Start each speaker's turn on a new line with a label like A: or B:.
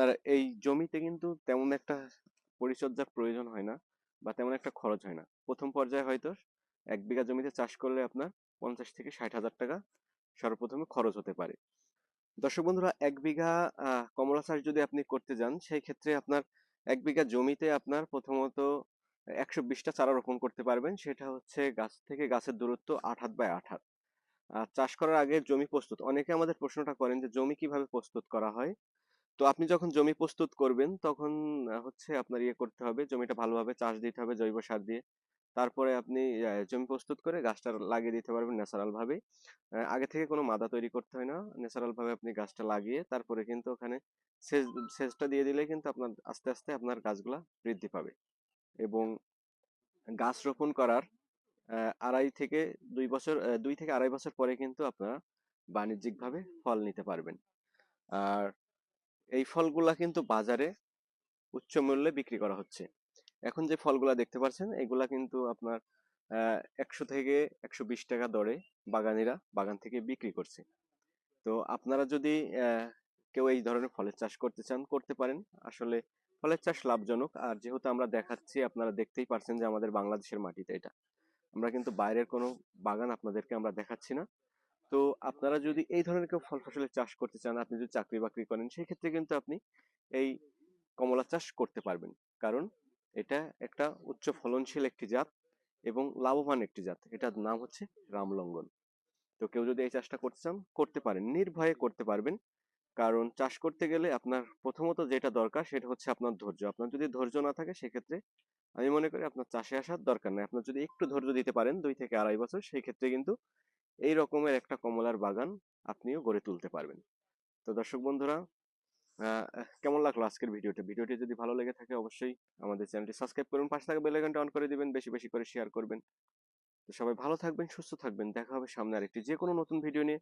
A: আর এই জমিতে কিন্তু তেমন একটা পরিচর্যার প্রয়োজন হয় না বা তেমন একটা খরচ হয় না। প্রথম পর্যায়ে হয়তো 1 বিঘা জমিতে চাষ করলে আপনার 50 থেকে 60 হাজার টাকা সর্বপ্রথমে খরচ হতে পারে। দর্শক বন্ধুরা, 1 বিঘা কমলা চাষ যদি আপনি করতে যান, সেই ক্ষেত্রে আপনার 1 বিঘা জমিতে আপনার প্রথমত 120টা চারা রোপণ করতে পারবেন। সেটা হচ্ছে গাছ থেকে গাছের দূরত্ব 8 হাত বাই 8 হাত। আর চাষ করার আগে জমি প্রস্তুত, অনেকে আমাদের প্রশ্নটা করেন যে জমি কিভাবে প্রস্তুত করা হয়। তো আপনি যখন জমি প্রস্তুত করবেন তখন হচ্ছে আপনার করতে হবে, জমিটা ভালোভাবে চাষ দিতে হবে জৈব সার দিয়ে। তারপরে আপনি জমি প্রস্তুত করে গাছটা লাগিয়ে দিতে পারবেন ন্যাচারাল ভাবে। আগে থেকে কোনো মাদা তৈরি করতে হয় না, ন্যাচারাল ভাবে আপনি গাছটা লাগিয়ে তারপরে কিন্তু ওখানে সেচ সেচটা দিয়ে দিলে কিন্তু আপনার আস্তে আস্তে আপনার গাছগুলা বৃদ্ধি পাবে। এবং গাছ রোপণ করার 2 থেকে আড়াই বছর পরে কিন্তু আপনারা বাণিজ্যিকভাবে ফল নিতে পারবেন। আর এই ফলগুলা কিন্তু বাজারে উচ্চ মূল্যে বিক্রি করা হচ্ছে। এখন যে ফলগুলা দেখতে পাচ্ছেন এগুলা কিন্তু আপনার 100 থেকে 120 টাকা দরে বাগানিরা বাগান থেকে বিক্রি করছে। তো আপনারা যদি কেউ এই ধরনের ফলের চাষ করতে চান করতে পারেন। আসলে ফলের চাষ লাভজনক। আর যেহেতু আমরা দেখাচ্ছি, আপনারা দেখতেই পারছেন যে আমাদের বাংলাদেশের মাটিতে এটা, আমরা কিন্তু বাইরের কোনো বাগান আপনাদেরকে আমরা দেখাচ্ছি না। তো আপনারা যদি এই ধরনের কেউ ফল ফসলের চাষ করতে চান, আপনি যদি চাকরি বাকরি করেন, সেই ক্ষেত্রে কিন্তু আপনি এই কমলা চাষ করতে পারবেন। কারণ এটা একটা উচ্চ ফলনশীল একটি জাত এবং লাভবান একটি জাত। এটার নাম হচ্ছে রামলঙ্গন। তো কেউ যদি এই চাষটা করতে চান করতে পারেন, নির্ভয়ে করতে পারবেন। কারণ চাষ করতে গেলে আপনার প্রথমত যেটা দরকার সেটা হচ্ছে আপনার ধৈর্য। আপনার যদি ধৈর্য না থাকে সেক্ষেত্রে আমি মনে করি আপনার চাষে আসার দরকার নেই। আপনার যদি একটু ধৈর্য দিতে পারেন 2 থেকে আড়াই বছর, সেই ক্ষেত্রে কিন্তু এই রকমের একটা কমলার বাগান আপনিও গড়ে তুলতে পারবেন। তো দর্শক বন্ধুরা, কেমন লাগলো আজকের ভিডিওটা? ভিডিওটি যদি ভালো লেগে থাকে অবশ্যই আমাদের চ্যানেলটি সাবস্ক্রাইব করুন, পাশে থাকা বেল আইকনটা অন করে দিবেন, বেশি বেশি করে শেয়ার করবেন। তো সবাই ভালো থাকবেন, সুস্থ থাকবেন। দেখা হবে সামনে আরেকটি যে কোনো নতুন ভিডিও নিয়ে।